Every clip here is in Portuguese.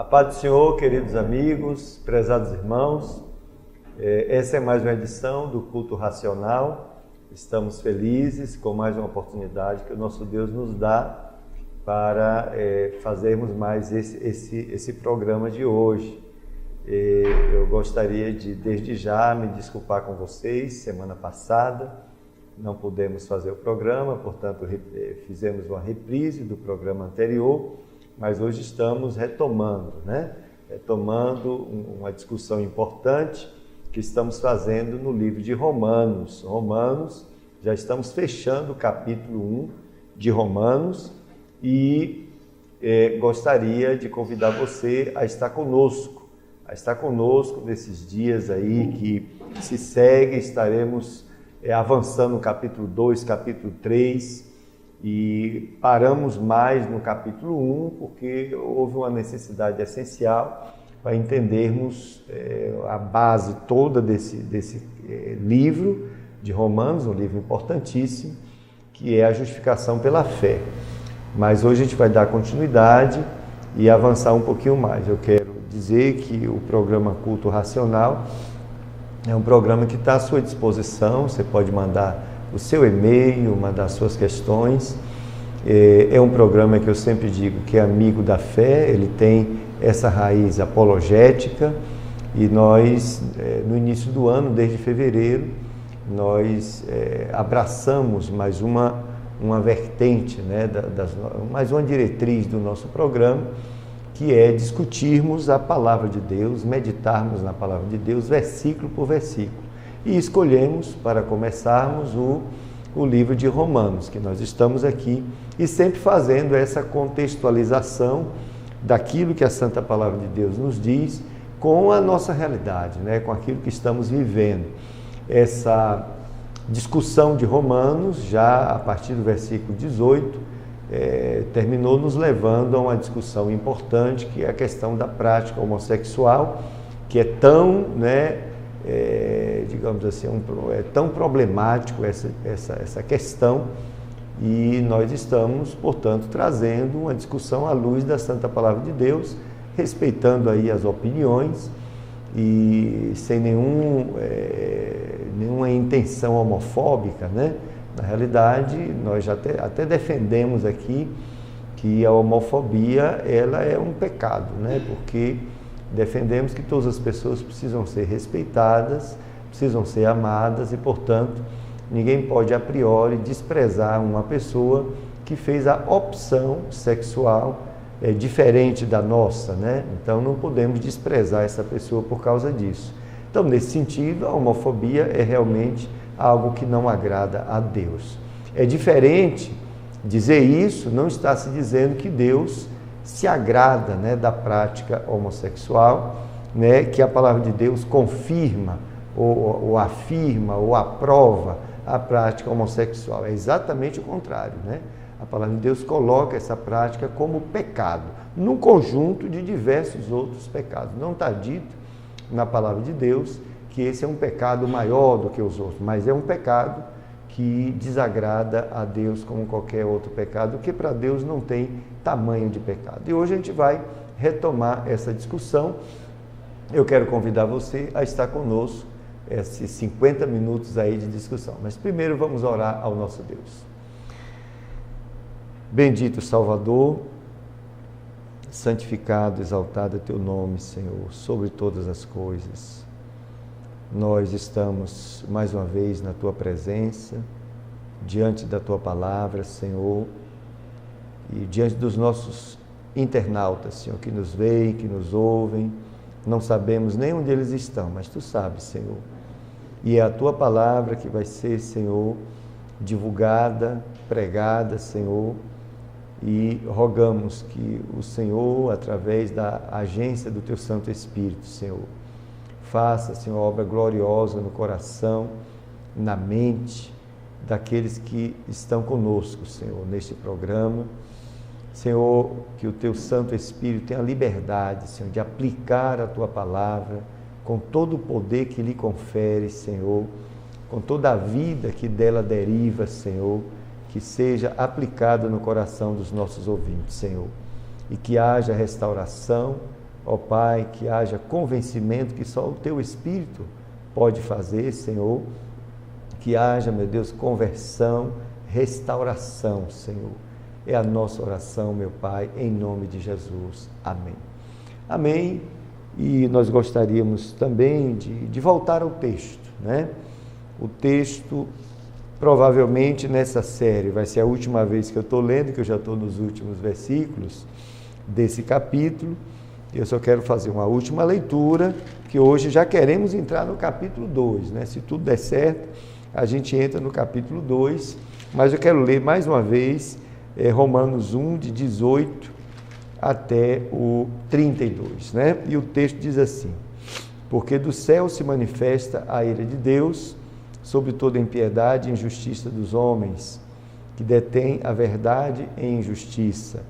A paz do Senhor, queridos amigos, prezados irmãos, essa é mais uma edição do Culto Racional. Estamos felizes com mais uma oportunidade que o nosso Deus nos dá para fazermos mais esse programa de hoje. Eu gostaria de, desde já, me desculpar com vocês. Semana passada não pudemos fazer o programa, portanto, fizemos uma reprise do programa anterior, mas hoje estamos retomando uma discussão importante que estamos fazendo no livro de Romanos. Já estamos fechando o capítulo 1 de Romanos e gostaria de convidar você a estar conosco nesses dias aí que se seguem. Estaremos avançando no capítulo 2, capítulo 3, e paramos mais no capítulo 1, porque houve uma necessidade essencial para entendermos a base toda desse livro de Romanos, um livro importantíssimo, que é a justificação pela fé. Mas hoje a gente vai dar continuidade e avançar um pouquinho mais. Eu quero dizer que o programa Culto Racional é um programa que está à sua disposição. Você pode mandar o seu e-mail, mandar suas questões. É um programa que eu sempre digo que é amigo da fé, ele tem essa raiz apologética, e nós, no início do ano, desde fevereiro, nós abraçamos mais uma vertente, mais uma diretriz do nosso programa, que é discutirmos a palavra de Deus, meditarmos na palavra de Deus, versículo por versículo. E escolhemos, para começarmos, o livro de Romanos, que nós estamos aqui, e sempre fazendo essa contextualização daquilo que a Santa Palavra de Deus nos diz com a nossa realidade, com aquilo que estamos vivendo. Essa discussão de Romanos, já a partir do versículo 18, terminou nos levando a uma discussão importante, que é a questão da prática homossexual, que é tão, digamos assim, é tão problemático essa questão, e nós estamos, portanto, trazendo uma discussão à luz da Santa Palavra de Deus, respeitando aí as opiniões e sem nenhuma intenção homofóbica, Na realidade, nós já até defendemos aqui que a homofobia, ela é um pecado, Porque defendemos que todas as pessoas precisam ser respeitadas, precisam ser amadas, e, portanto, ninguém pode a priori desprezar uma pessoa que fez a opção sexual diferente da nossa, Então não podemos desprezar essa pessoa por causa disso. Então, nesse sentido, a homofobia é realmente algo que não agrada a Deus. É diferente dizer isso, não está se dizendo que Deus se agrada da prática homossexual, que a palavra de Deus confirma ou afirma ou aprova a prática homossexual. É exatamente o contrário, A palavra de Deus coloca essa prática como pecado, num conjunto de diversos outros pecados. Não está dito na palavra de Deus que esse é um pecado maior do que os outros, mas é um pecado que desagrada a Deus como qualquer outro pecado, porque para Deus não tem tamanho de pecado. E hoje a gente vai retomar essa discussão. Eu quero convidar você a estar conosco esses 50 minutos aí de discussão. Mas primeiro vamos orar ao nosso Deus. Bendito Salvador, santificado, exaltado é teu nome, Senhor, sobre todas as coisas. Nós estamos mais uma vez na tua presença, diante da tua palavra, Senhor, e diante dos nossos internautas, Senhor, que nos veem, que nos ouvem. Não sabemos nem onde eles estão, mas tu sabes, Senhor. E é a tua palavra que vai ser, Senhor, divulgada, pregada, Senhor, e rogamos que o Senhor, através da agência do teu Santo Espírito, Senhor, faça, Senhor, obra gloriosa no coração, na mente daqueles que estão conosco, Senhor, neste programa. Senhor, que o teu Santo Espírito tenha liberdade, Senhor, de aplicar a tua palavra com todo o poder que lhe confere, Senhor, com toda a vida que dela deriva, Senhor, que seja aplicado no coração dos nossos ouvintes, Senhor, e que haja restauração, ó Pai, que haja convencimento que só o Teu Espírito pode fazer, Senhor, que haja, meu Deus, conversão, restauração, Senhor. É a nossa oração, meu Pai, em nome de Jesus. Amém. Amém. E nós gostaríamos também de voltar ao texto, né? O texto, provavelmente nessa série, vai ser a última vez que eu estou lendo, que eu já estou nos últimos versículos desse capítulo. Eu só quero fazer uma última leitura, que hoje já queremos entrar no capítulo 2, né? Se tudo der certo, a gente entra no capítulo 2, mas eu quero ler mais uma vez Romanos 1, de 18 até o 32, né? E o texto diz assim: porque do céu se manifesta a ira de Deus sobre toda impiedade e injustiça dos homens, que detêm a verdade em injustiça.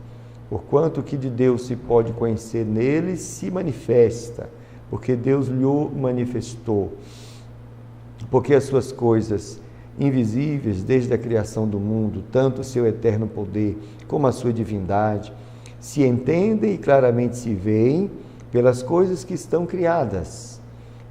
Porquanto o que de Deus se pode conhecer neles se manifesta, porque Deus lhe manifestou. Porque as suas coisas invisíveis desde a criação do mundo, tanto o seu eterno poder como a sua divindade, se entendem e claramente se veem pelas coisas que estão criadas,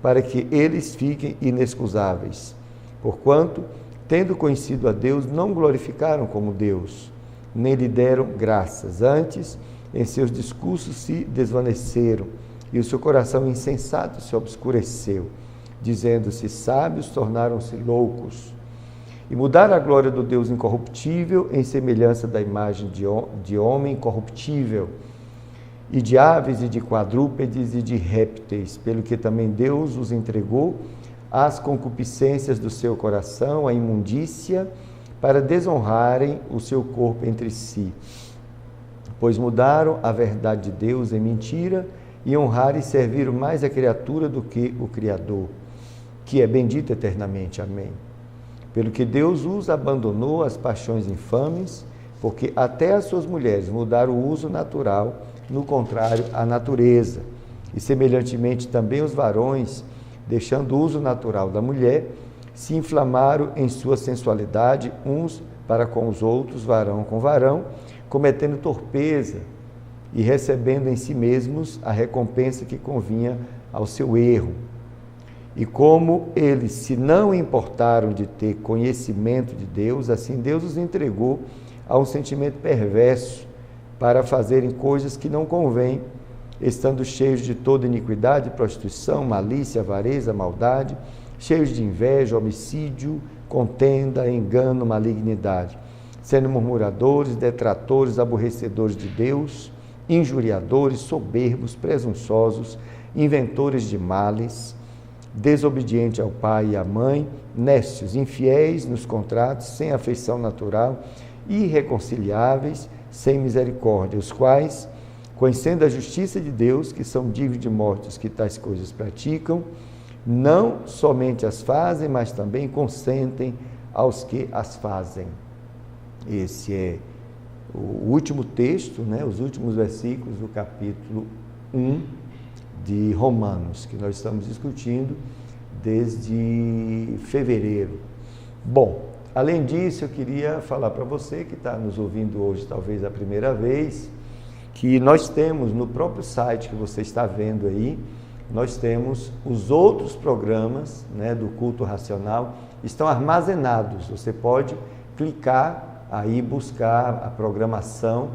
para que eles fiquem inexcusáveis. Porquanto, tendo conhecido a Deus, não glorificaram como Deus, nem lhe deram graças. Antes, em seus discursos se desvaneceram, e o seu coração insensato se obscureceu. Dizendo-se sábios, tornaram-se loucos. E mudaram a glória do Deus incorruptível em semelhança da imagem de homem corruptível, e de aves, e de quadrúpedes, e de répteis, pelo que também Deus os entregou às concupiscências do seu coração, à imundícia, para desonrarem o seu corpo entre si. Pois mudaram a verdade de Deus em mentira, e honraram e serviram mais a criatura do que o Criador, que é bendito eternamente. Amém. Pelo que Deus os abandonou às paixões infames, porque até as suas mulheres mudaram o uso natural, no contrário à natureza. E semelhantemente também os varões, deixando o uso natural da mulher, se inflamaram em sua sensualidade uns para com os outros, varão com varão, cometendo torpeza e recebendo em si mesmos a recompensa que convinha ao seu erro. E como eles se não importaram de ter conhecimento de Deus, assim Deus os entregou a um sentimento perverso para fazerem coisas que não convêm, estando cheios de toda iniquidade, prostituição, malícia, avareza, maldade, cheios de inveja, homicídio, contenda, engano, malignidade, sendo murmuradores, detratores, aborrecedores de Deus, injuriadores, soberbos, presunçosos, inventores de males, desobediente ao pai e à mãe, nécios, infiéis nos contratos, sem afeição natural, irreconciliáveis, sem misericórdia, os quais, conhecendo a justiça de Deus, que são dignos de morte os que tais coisas praticam, não somente as fazem, mas também consentem aos que as fazem. Esse é o último texto, né, os últimos versículos do capítulo 1 de Romanos, que nós estamos discutindo desde fevereiro. Bom, além disso, eu queria falar para você que está nos ouvindo hoje, talvez a primeira vez, que nós temos no próprio site que você está vendo aí, nós temos os outros programas, né, do Culto Racional, estão armazenados. Você pode clicar aí, buscar a programação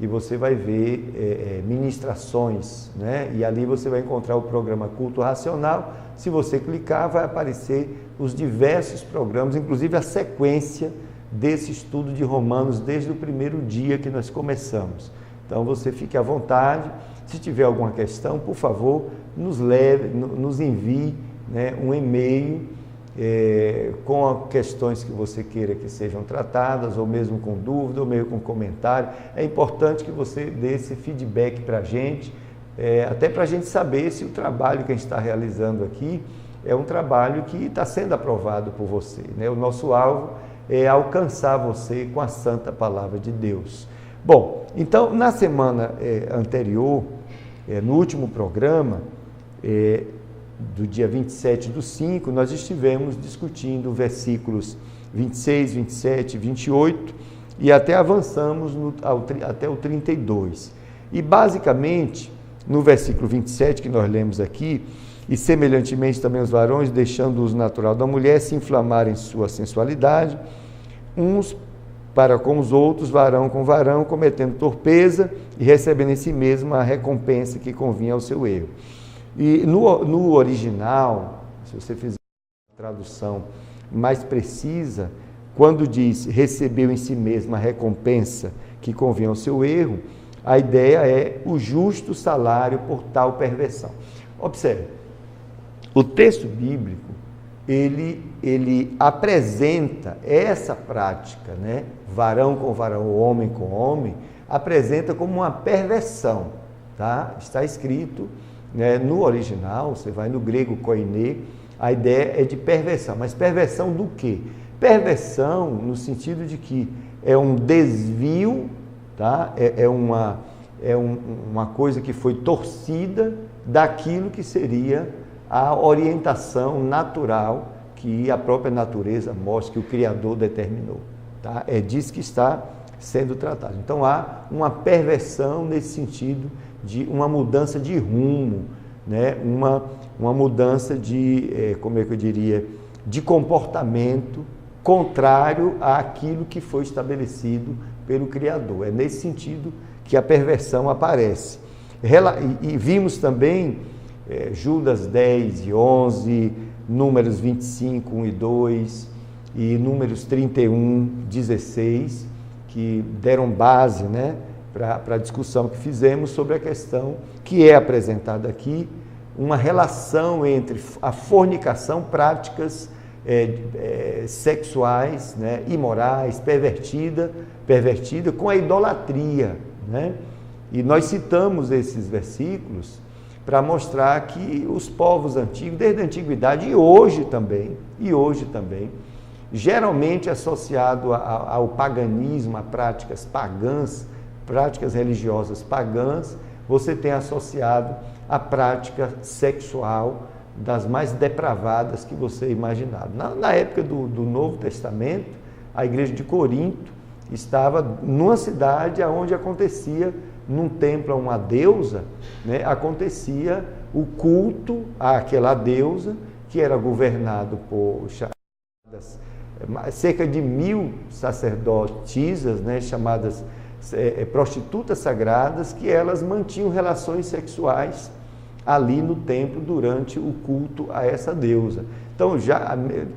e você vai ver ministrações, né? E ali você vai encontrar o programa Culto Racional. Se você clicar, vai aparecer os diversos programas, inclusive a sequência desse estudo de Romanos desde o primeiro dia que nós começamos. Então você fique à vontade. Se tiver alguma questão, por favor, nos envie, né, um e-mail com questões que você queira que sejam tratadas, ou mesmo com dúvida, ou mesmo com comentário. É importante que você dê esse feedback para a gente, até para a gente saber se o trabalho que a gente está realizando aqui é um trabalho que está sendo aprovado por você, né? O nosso alvo é alcançar você com a santa palavra de Deus. Bom, então, na semana anterior, no último programa, do dia 27/5, nós estivemos discutindo versículos 26, 27, 28 e até avançamos até o 32. E basicamente, no versículo 27, que nós lemos aqui, e semelhantemente também os varões, deixando o uso natural da mulher, se inflamarem em sua sensualidade, uns para com os outros, varão com varão, cometendo torpeza e recebendo em si mesmo a recompensa que convinha ao seu erro. E no original, se você fizer uma tradução mais precisa, quando diz recebeu em si mesmo a recompensa que convinha ao seu erro, a ideia é o justo salário por tal perversão. Observe, o texto bíblico, ele apresenta essa prática, né? Varão com varão, homem com homem, apresenta como uma perversão, tá? Está escrito, né, no original, você vai no grego koiné, a ideia é de perversão, mas perversão do quê? Perversão no sentido de que é um desvio, tá? É uma coisa que foi torcida daquilo que seria a orientação natural que a própria natureza mostra, que o Criador determinou. Tá? É disso que está sendo tratado. Então há uma perversão nesse sentido de uma mudança de rumo, né? uma mudança de, como é que eu diria, de comportamento contrário àquilo que foi estabelecido pelo Criador. É nesse sentido que a perversão aparece. E vimos também Judas 10 e 11, Números 25, 1 e 2 e Números 31, 16, que deram base, né, para a discussão que fizemos sobre a questão que é apresentada aqui, uma relação entre a fornicação, práticas sexuais, né, imorais, pervertida com a idolatria, né? E nós citamos esses versículos para mostrar que os povos antigos, desde a antiguidade e hoje também, geralmente associado ao paganismo, a práticas pagãs, práticas religiosas pagãs, você tem associado a prática sexual das mais depravadas que você imaginar. Na época do Novo Testamento, a igreja de Corinto estava numa cidade onde acontecia, num templo a uma deusa, né, acontecia o culto àquela deusa, que era governado por cerca de 1000 sacerdotisas, né, chamadas prostitutas sagradas, que elas mantinham relações sexuais ali no templo durante o culto a essa deusa. Então,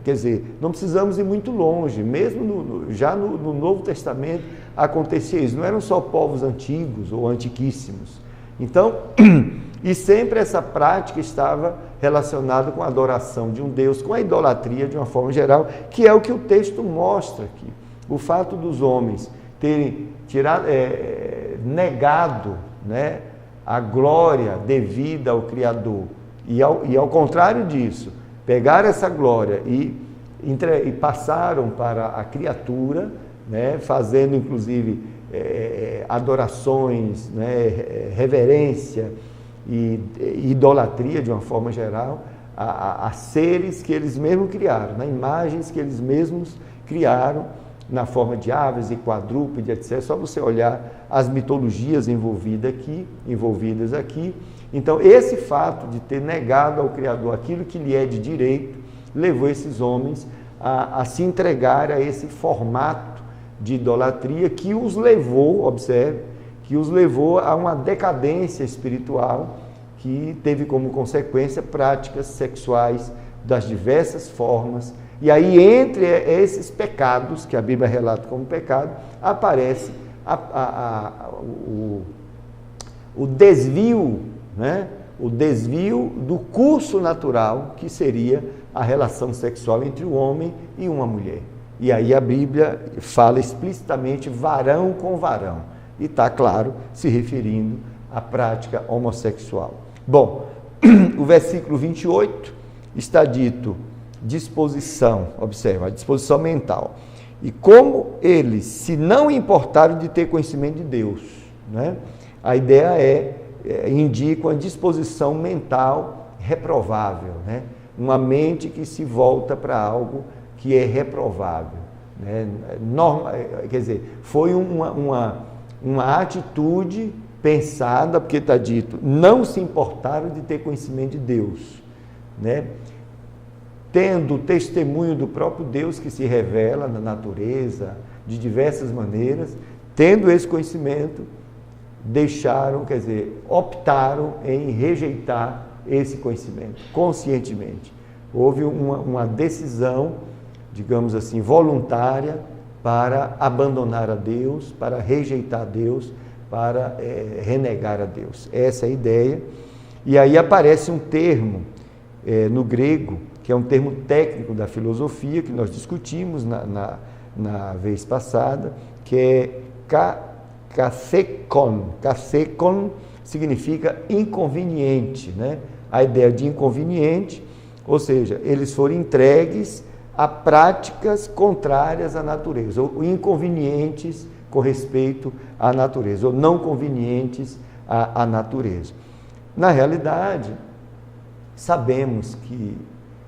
quer dizer, não precisamos ir muito longe, mesmo já no Novo Testamento acontecia isso, não eram só povos antigos ou antiquíssimos. Então, e sempre essa prática estava relacionada com a adoração de um Deus, com a idolatria de uma forma geral, que é o que o texto mostra aqui. O fato dos homens terem negado, né, a glória devida ao Criador, e ao contrário disso, pegaram essa glória e passaram para a criatura, né, fazendo inclusive adorações, né, reverência e idolatria de uma forma geral a seres que eles mesmos criaram, né, imagens que eles mesmos criaram na forma de aves e quadrúpedes, etc. Só você olhar as mitologias envolvidas aqui. Então, esse fato de ter negado ao Criador aquilo que lhe é de direito, levou esses homens a se entregar a esse formato de idolatria que os levou, observe, a uma decadência espiritual que teve como consequência práticas sexuais das diversas formas. E aí, entre esses pecados, que a Bíblia relata como pecado, aparece o desvio, né? O desvio do curso natural, que seria a relação sexual entre o homem e uma mulher. E aí a Bíblia fala explicitamente varão com varão. E está, claro, se referindo à prática homossexual. Bom, o versículo 28 está dito disposição, observa, a disposição mental. E como eles se não importaram de ter conhecimento de Deus, né? A ideia indica uma disposição mental reprovável, né? Uma mente que se volta para algo que é reprovável, né? Quer dizer, foi uma atitude pensada, porque está dito, não se importaram de ter conhecimento de Deus, né? Tendo o testemunho do próprio Deus que se revela na natureza, de diversas maneiras, tendo esse conhecimento, optaram em rejeitar esse conhecimento, conscientemente. Houve uma decisão, digamos assim, voluntária para abandonar a Deus, para rejeitar Deus, para renegar a Deus. Essa é a ideia. E aí aparece um termo no grego, que é um termo técnico da filosofia, que nós discutimos na vez passada, que é kathekon. Kathekon significa inconveniente, né? A ideia de inconveniente, ou seja, eles foram entregues a práticas contrárias à natureza, ou inconvenientes com respeito à natureza, ou não convenientes à natureza. Na realidade, sabemos que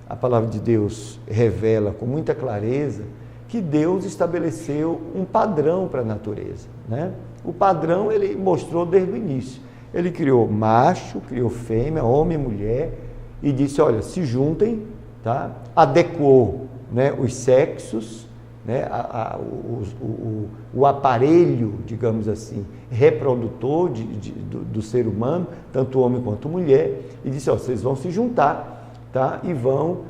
a palavra de Deus revela com muita clareza que Deus estabeleceu um padrão para a natureza, né? O padrão ele mostrou desde o início. Ele criou macho, criou fêmea, homem e mulher, e disse, olha, se juntem, tá? Adequou, né, os sexos, né, o aparelho, digamos assim, reprodutor do ser humano, tanto homem quanto mulher, e disse, vocês vão se juntar, tá? E vão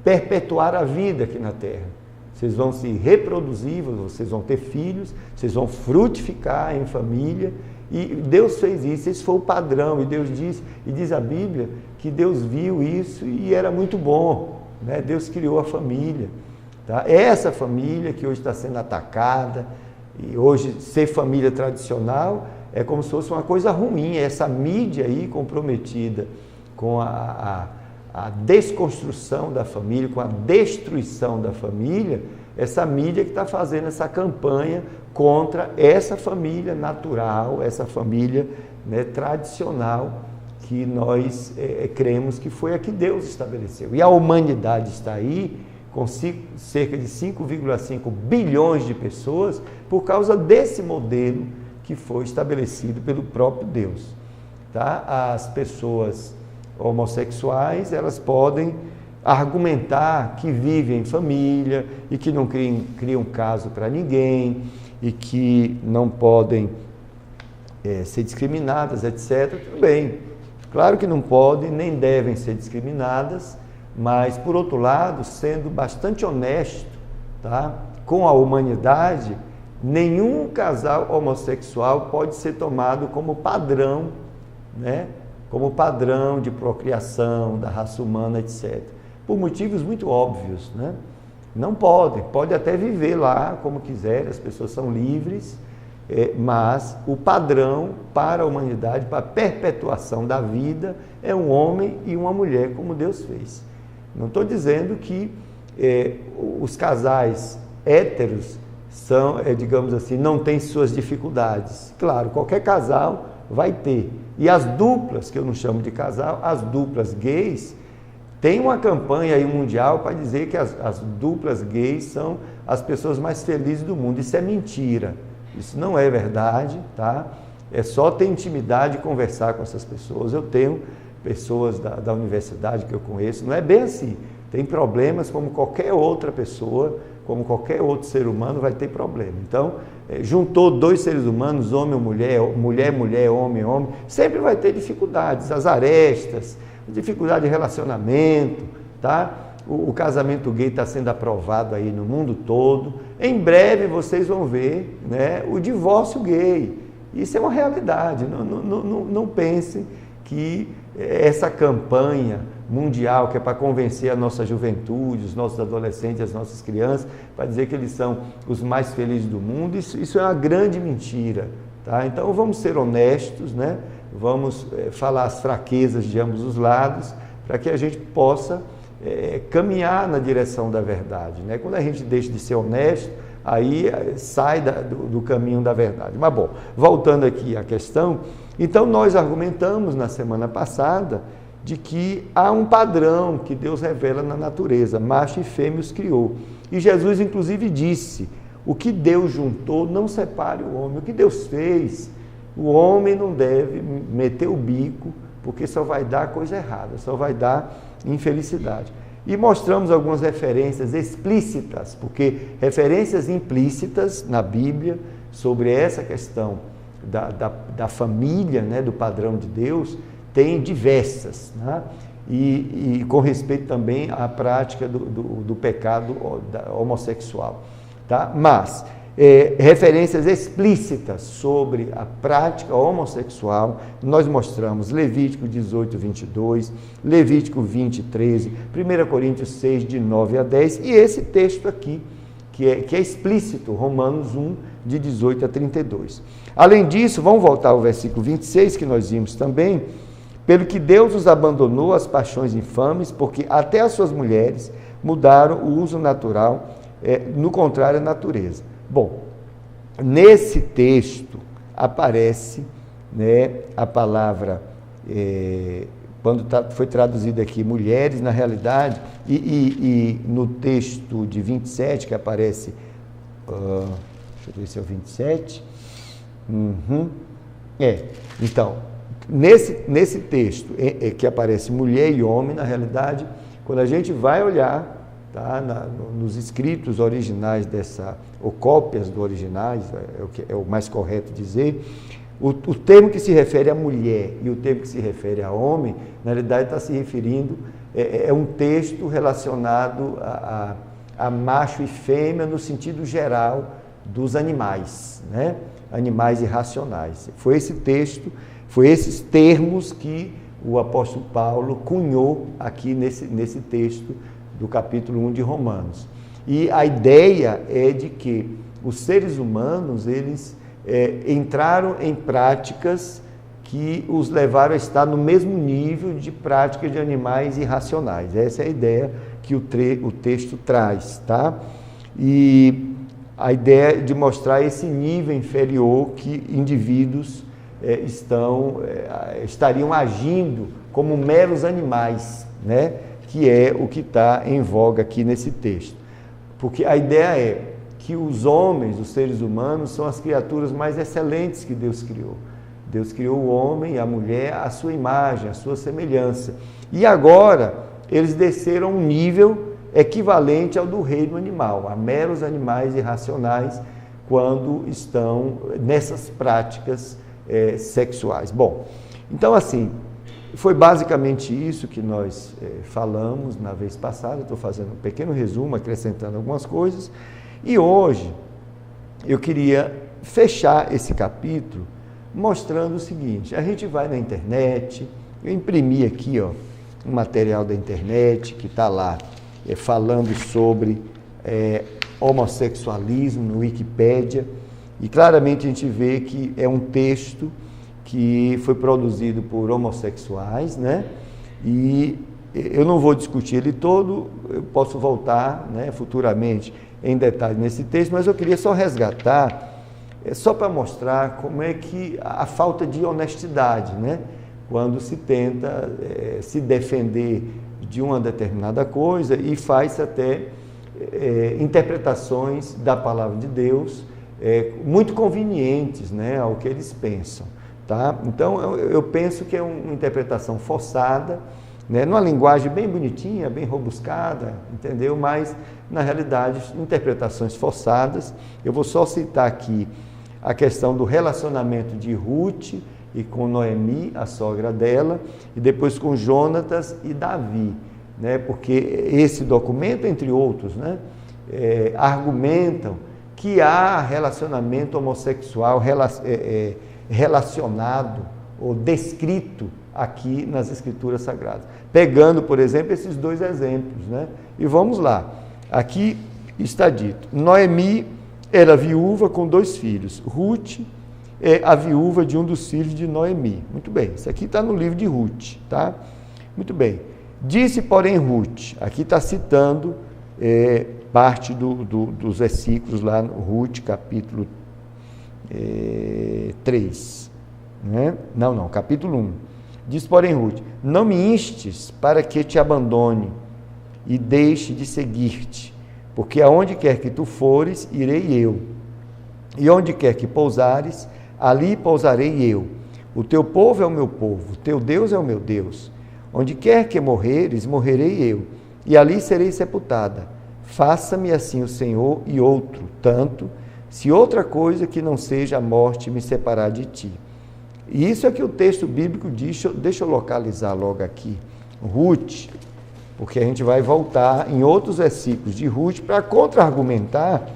perpetuar a vida aqui na Terra. Vocês vão se reproduzir, vocês vão ter filhos, vocês vão frutificar em família. E Deus fez isso, esse foi o padrão. E Deus diz a Bíblia que Deus viu isso e era muito bom, né? Deus criou a família, tá? Essa família que hoje está sendo atacada, e hoje ser família tradicional é como se fosse uma coisa ruim. Essa mídia aí comprometida com a desconstrução da família, com a destruição da família, essa mídia que está fazendo essa campanha contra essa família natural, essa família, né, tradicional, que nós cremos que foi a que Deus estabeleceu. E a humanidade está aí com cerca de 5,5 bilhões de pessoas por causa desse modelo que foi estabelecido pelo próprio Deus, tá? As pessoas homossexuais, elas podem argumentar que vivem em família e que não criam caso para ninguém e que não podem ser discriminadas, etc. Tudo bem, claro que não podem nem devem ser discriminadas, mas, por outro lado, sendo bastante honesto, tá, com a humanidade, nenhum casal homossexual pode ser tomado como padrão, né, como padrão de procriação da raça humana, etc. Por motivos muito óbvios, né? Não pode até viver lá como quiser, as pessoas são livres, mas o padrão para a humanidade, para a perpetuação da vida, é um homem e uma mulher, como Deus fez. Não estou dizendo que os casais héteros são, digamos assim, não têm suas dificuldades. Claro, qualquer casal vai ter. E as duplas, que eu não chamo de casal, as duplas gays, tem uma campanha aí mundial para dizer que as duplas gays são as pessoas mais felizes do mundo. Isso é mentira. Isso não é verdade, tá? É só ter intimidade e conversar com essas pessoas. Eu tenho pessoas da universidade que eu conheço, não é bem assim. Tem problemas como qualquer outra pessoa, como qualquer outro ser humano vai ter problema. Então, juntou dois seres humanos, homem ou mulher, mulher, homem, sempre vai ter dificuldades, as arestas, dificuldade de relacionamento, tá? O casamento gay está sendo aprovado aí no mundo todo. Em breve vocês vão ver, né, o divórcio gay. Isso é uma realidade. Não pensem que essa campanha mundial, que é para convencer a nossa juventude, os nossos adolescentes, as nossas crianças, para dizer que eles são os mais felizes do mundo, isso é uma grande mentira, tá? Então vamos ser honestos, né? Vamos falar as fraquezas de ambos os lados, para que a gente possa caminhar na direção da verdade, né? Quando a gente deixa de ser honesto, aí sai do caminho da verdade. Mas bom, voltando aqui à questão, então nós argumentamos na semana passada de que há um padrão que Deus revela na natureza, macho e fêmea os criou. E Jesus inclusive disse, o que Deus juntou não separe o homem, o que Deus fez O homem não deve meter o bico, porque só vai dar coisa errada, só vai dar infelicidade. E mostramos algumas referências explícitas, porque referências implícitas na Bíblia sobre essa questão da família, né, do padrão de Deus, tem diversas, né? E com respeito também à prática do pecado homossexual. Tá? Mas referências explícitas sobre a prática homossexual, nós mostramos Levítico 18, 22, Levítico 20, 13, 1 Coríntios 6, de 9 a 10, e esse texto aqui, que é explícito, Romanos 1, de 18 a 32. Além disso, vamos voltar ao versículo 26, que nós vimos também, pelo que Deus os abandonou às paixões infames, porque até as suas mulheres mudaram o uso natural, no contrário à natureza. Bom, nesse texto aparece, né, a palavra, quando foi traduzido aqui, mulheres, na realidade, e no texto de 27, que aparece, deixa eu ver se é o 27, então, nesse texto que aparece mulher e homem, na realidade, quando a gente vai olhar, tá, nos escritos originais ou cópias do originais, é o mais correto dizer, o termo que se refere à mulher e o termo que se refere a homem, na realidade está se referindo, é um texto relacionado a macho e fêmea no sentido geral dos animais, né? Animais irracionais. Foi esse texto, foi esses termos que o apóstolo Paulo cunhou aqui nesse texto do capítulo 1 de Romanos. E a ideia é de que os seres humanos, eles entraram em práticas que os levaram a estar no mesmo nível de prática de animais irracionais. Essa é a ideia que o texto traz, tá? E a ideia de mostrar esse nível inferior que indivíduos estariam agindo como meros animais, né? Que é o que está em voga aqui nesse texto. Porque a ideia é que os homens, os seres humanos, são as criaturas mais excelentes que Deus criou. Deus criou o homem e a mulher à sua imagem, à sua semelhança. E agora, eles desceram um nível equivalente ao do reino animal, a meros animais irracionais, quando estão nessas práticas sexuais. Bom, então assim, foi basicamente isso que nós falamos na vez passada. Estou fazendo um pequeno resumo, acrescentando algumas coisas, e hoje eu queria fechar esse capítulo mostrando o seguinte: a gente vai na internet, eu imprimi aqui, ó, um material da internet que está lá falando sobre homossexualismo no Wikipédia, e claramente a gente vê que é um texto que foi produzido por homossexuais, né? E eu não vou discutir ele todo, eu posso voltar, né, futuramente em detalhe nesse texto, mas eu queria só resgatar, só para mostrar como é que a falta de honestidade, né? Quando se tenta se defender de uma determinada coisa e faz até interpretações da palavra de Deus muito convenientes, né, ao que eles pensam. Tá? Então, eu penso que é uma interpretação forçada, né, numa linguagem bem bonitinha, bem robuscada, entendeu? Mas, na realidade, interpretações forçadas. Eu vou só citar aqui a questão do relacionamento de Ruth e com Noemi, a sogra dela, e depois com Jonatas e Davi, né? Porque esse documento, entre outros, né, argumentam que há relacionamento homossexual relacionado ou descrito aqui nas Escrituras Sagradas. Pegando, por exemplo, esses dois exemplos, né? E vamos lá. Aqui está dito: Noemi era viúva com 2 filhos. Ruth é a viúva de um dos filhos de Noemi. Muito bem, isso aqui está no livro de Ruth, tá? Muito bem. Disse, porém, Ruth, aqui está citando parte dos versículos lá no Ruth, capítulo 3, né? Não, capítulo 1. Diz, porém, Ruth: não me instes para que te abandone e deixe de seguir-te, porque aonde quer que tu fores, irei eu, e onde quer que pousares, ali pousarei eu. O teu povo é o meu povo, o teu Deus é o meu Deus. Onde quer que morreres, morrerei eu, e ali serei sepultada. Faça-me assim o Senhor e outro tanto, se outra coisa que não seja a morte me separar de ti. E isso é que o texto bíblico diz. Deixa eu localizar logo aqui. Ruth, porque a gente vai voltar em outros versículos de Ruth para contra-argumentar,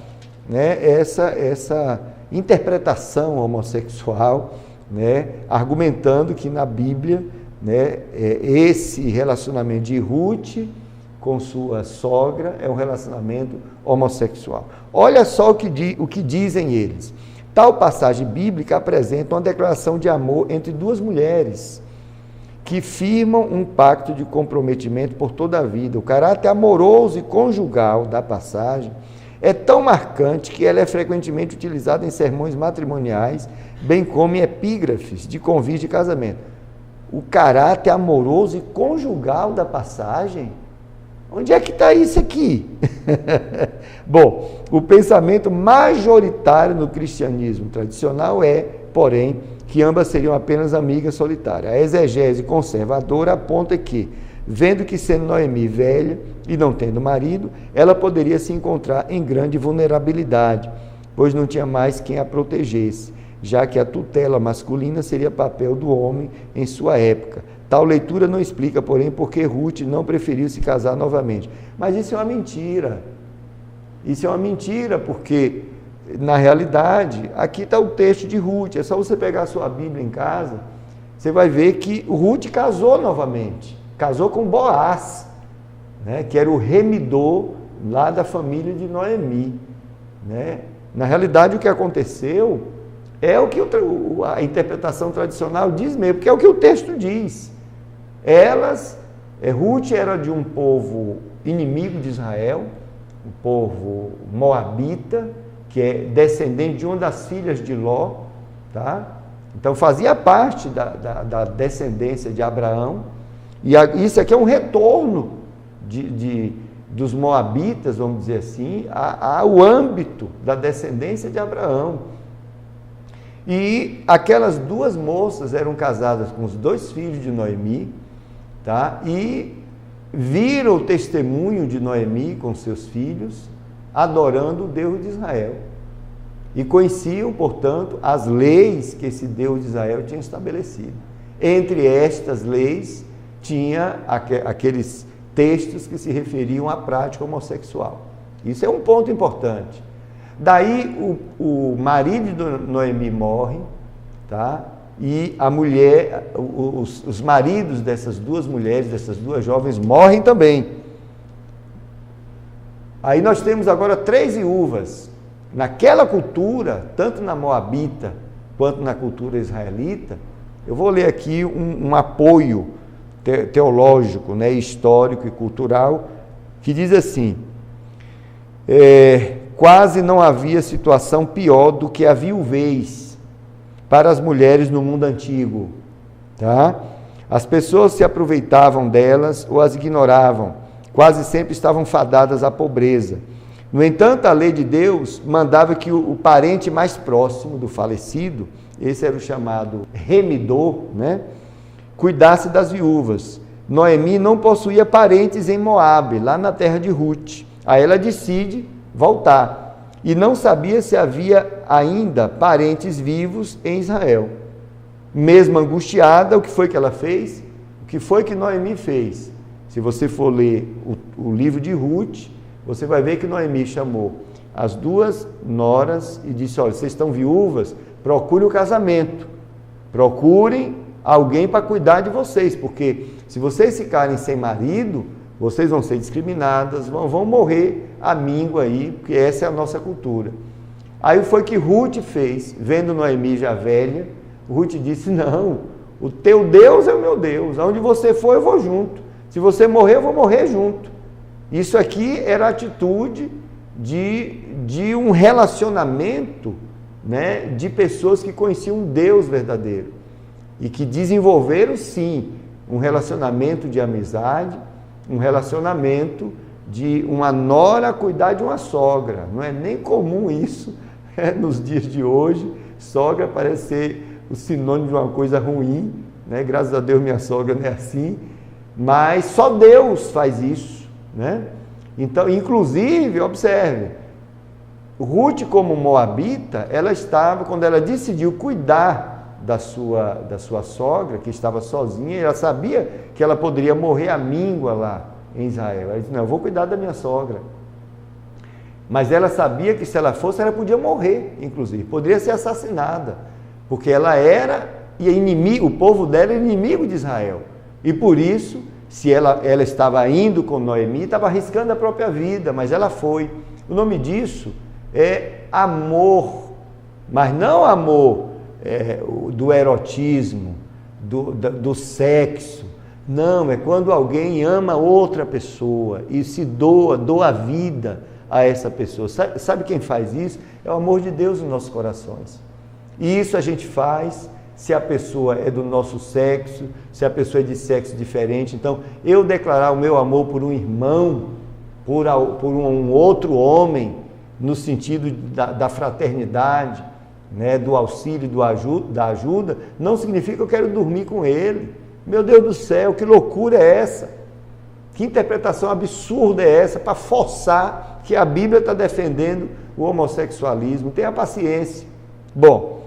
né, essa interpretação homossexual, né, argumentando que na Bíblia, né, esse relacionamento de Ruth com sua sogra é um relacionamento homossexual. Olha só o que dizem eles. Tal passagem bíblica apresenta uma declaração de amor entre duas mulheres que firmam um pacto de comprometimento por toda a vida. O caráter amoroso e conjugal da passagem é tão marcante que ela é frequentemente utilizada em sermões matrimoniais, bem como em epígrafes de convite de casamento. O caráter amoroso e conjugal da passagem? Onde é que está isso aqui? Bom, o pensamento majoritário no cristianismo tradicional é, porém, que ambas seriam apenas amigas solitárias. A exegese conservadora aponta que, vendo que sendo Noemi velha e não tendo marido, ela poderia se encontrar em grande vulnerabilidade, pois não tinha mais quem a protegesse, já que a tutela masculina seria papel do homem em sua época. Tal leitura não explica, porém, por que Ruth não preferiu se casar novamente. Mas isso é uma mentira. Isso é uma mentira, porque, na realidade, aqui está o texto de Ruth. É só você pegar a sua Bíblia em casa, você vai ver que Ruth casou novamente. Casou com Boaz, né, que era o remidor lá da família de Noemi. Né? Na realidade, o que aconteceu é o que a interpretação tradicional diz mesmo, porque é o que o texto diz. Ruth era de um povo inimigo de Israel, um povo moabita, que é descendente de uma das filhas de Ló, tá? Então fazia parte da descendência de Abraão, e isso aqui é um retorno dos moabitas, vamos dizer assim, ao âmbito da descendência de Abraão. E aquelas duas moças eram casadas com os dois filhos de Noemi, tá? E viram o testemunho de Noemi com seus filhos, adorando o Deus de Israel. E conheciam, portanto, as leis que esse Deus de Israel tinha estabelecido. Entre estas leis, tinha aqueles textos que se referiam à prática homossexual. Isso é um ponto importante. Daí o marido de Noemi morre, tá? E a mulher, os maridos dessas duas mulheres, dessas duas jovens, morrem também. Aí nós temos agora 3 viúvas. Naquela cultura, tanto na moabita quanto na cultura israelita, eu vou ler aqui um apoio teológico, né, histórico e cultural, que diz assim: quase não havia situação pior do que a viuvez para as mulheres no mundo antigo, tá? As pessoas se aproveitavam delas ou as ignoravam, quase sempre estavam fadadas à pobreza. No entanto, a lei de Deus mandava que o parente mais próximo do falecido, esse era o chamado remidor, né, cuidasse das viúvas. Noemi não possuía parentes em Moabe, lá na terra de Ruth. Aí ela decide voltar. E não sabia se havia ainda parentes vivos em Israel. Mesmo angustiada, o que foi que ela fez? O que foi que Noemi fez? Se você for ler o livro de Ruth, você vai ver que Noemi chamou as duas noras e disse: olha, vocês estão viúvas, procure o casamento, procurem alguém para cuidar de vocês, porque se vocês ficarem sem marido, vocês vão ser discriminadas, vão morrer à míngua aí, porque essa é a nossa cultura. Aí foi que Ruth fez, vendo Noemi já velha, Ruth disse: não, o teu Deus é o meu Deus, aonde você for eu vou junto, se você morrer eu vou morrer junto. Isso aqui era a atitude de um relacionamento, né, de pessoas que conheciam um Deus verdadeiro e que desenvolveram sim um relacionamento de amizade, um relacionamento de uma nora cuidar de uma sogra. Não é nem comum isso, nos dias de hoje, Sogra parece ser o sinônimo de uma coisa ruim, né? Graças a Deus minha sogra não é assim, mas só Deus faz isso, né? Então, inclusive, observe, Ruth, como moabita, ela estava, quando ela decidiu cuidar da sua sogra, que estava sozinha, ela sabia que ela poderia morrer à míngua lá em Israel. Ela disse, não, eu vou cuidar da minha sogra. Mas ela sabia que se ela fosse, ela podia morrer, inclusive, poderia ser assassinada, porque ela era inimigo, o povo dela era inimigo de Israel. E por isso, se ela estava indo com Noemi, estava arriscando a própria vida, mas ela foi. O nome disso é amor, mas não amor do erotismo, do sexo. Não, é quando alguém ama outra pessoa e se doa a vida a essa pessoa. Sabe quem faz isso? É o amor de Deus nos nossos corações. E isso a gente faz se a pessoa é do nosso sexo, se a pessoa é de sexo diferente. Então, eu declarar o meu amor por um irmão, por um outro homem, no sentido da fraternidade, né, do auxílio, da ajuda, não significa que eu quero dormir com ele. Meu Deus do céu, que loucura é essa? Que interpretação absurda é essa para forçar que a Bíblia está defendendo o homossexualismo? Tenha paciência. Bom,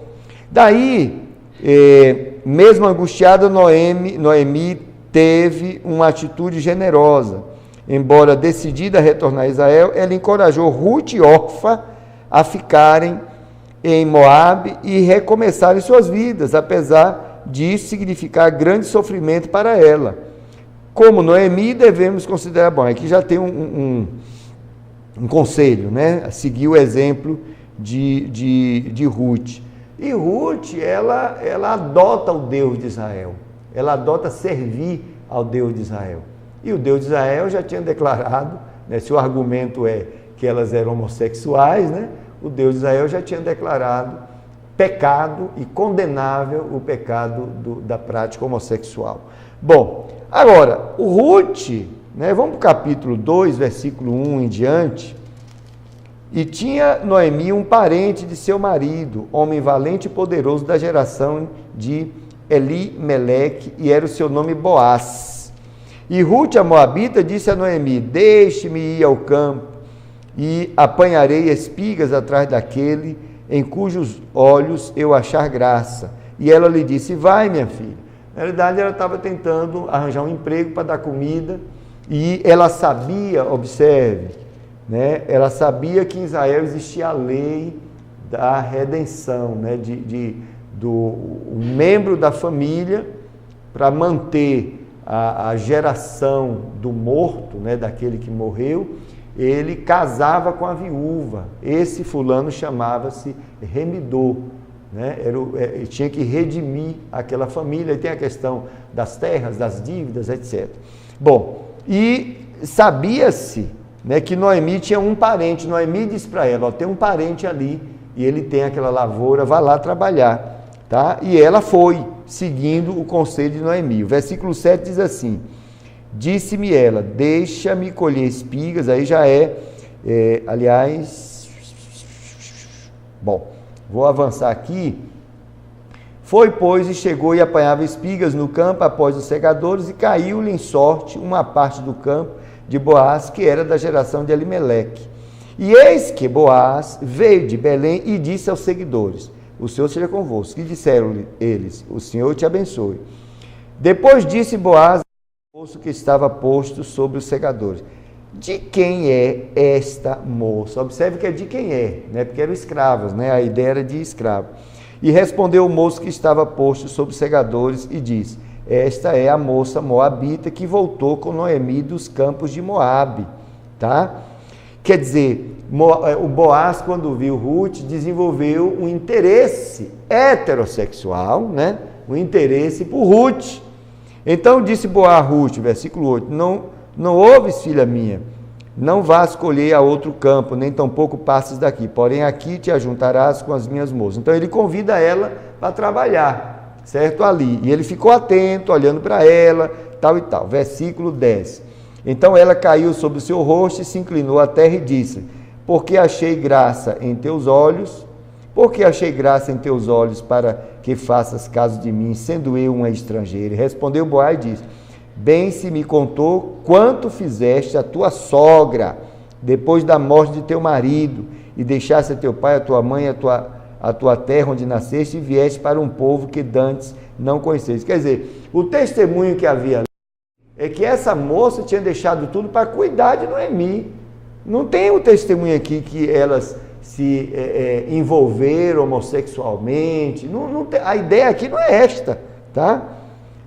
daí, mesmo angustiada, Noemi teve uma atitude generosa. Embora decidida a retornar a Israel, ela encorajou Ruth e Orfa a ficarem em Moabe e recomeçarem suas vidas, apesar disso significar grande sofrimento para ela. Como Noemi, devemos considerar, bom, aqui já tem um conselho, né? Seguir o exemplo de Ruth. E Ruth, ela adota o Deus de Israel, ela adota servir ao Deus de Israel. E o Deus de Israel já tinha declarado, né, se o argumento é que elas eram homossexuais, né, o Deus de Israel já tinha declarado pecado e condenável o pecado da prática homossexual. Bom, agora, o Ruth, né, vamos para o capítulo 2, versículo 1 em diante. E tinha Noemi um parente de seu marido, homem valente e poderoso da geração de Elimeleque, e era o seu nome Boaz. E Ruth, a moabita, disse a Noemi, deixe-me ir ao campo, e apanharei espigas atrás daquele em cujos olhos eu achar graça. E ela lhe disse, vai, minha filha. Na realidade, ela estava tentando arranjar um emprego para dar comida, e ela sabia, observe, né, ela sabia que em Israel existia a lei da redenção, né, do membro da família, para manter a geração do morto, né, daquele que morreu, ele casava com a viúva. Esse fulano chamava-se remidor, né? Tinha que redimir aquela família. E tem a questão das terras, das dívidas, etc. Bom, e sabia-se, né, que Noemi tinha um parente. Noemi disse para ela, tem um parente ali, e ele tem aquela lavoura, vá lá trabalhar. Tá? E ela foi, seguindo o conselho de Noemi. O versículo 7 diz assim, disse-me ela, deixa-me colher espigas, aí já aliás, bom, vou avançar aqui. Foi, pois, e chegou e apanhava espigas no campo após os segadores, e caiu-lhe em sorte uma parte do campo de Boaz, que era da geração de Elimeleque. E eis que Boaz veio de Belém e disse aos seguidores, o Senhor seja convosco. E disseram-lhe eles, o Senhor te abençoe. Depois disse Boaz ao moço que estava posto sobre os segadores, de quem é esta moça? Observe que é de quem é, né? Porque eram escravos, né? A ideia era de escravo. E respondeu o moço que estava posto sobre os segadores e disse, esta é a moça moabita que voltou com Noemi dos campos de Moabe. Tá? Quer dizer, o Boaz, quando viu Ruth, desenvolveu um interesse heterossexual, né? Um interesse por Ruth. Então disse Boaz a Ruth, versículo 8, não ouves, filha minha, não vás colher a outro campo, nem tampouco passes daqui, porém aqui te ajuntarás com as minhas moças. Então ele convida ela para trabalhar, certo? Ali. E ele ficou atento, olhando para ela, tal e tal. Versículo 10. Então ela caiu sobre o seu rosto e se inclinou à terra e disse, porque achei graça em teus olhos, Porque achei graça em teus olhos para que faças caso de mim, sendo eu uma estrangeira. E respondeu Boaz e disse: bem se me contou quanto fizeste a tua sogra, depois da morte de teu marido, e deixaste a teu pai, a tua mãe, a tua terra onde nasceste, e vieste para um povo que dantes não conheceste. Quer dizer, o testemunho que havia ali é que essa moça tinha deixado tudo para cuidar de Noemi. Não tem o testemunho aqui que elas se envolveram homossexualmente. Não tem, a ideia aqui não é esta, tá?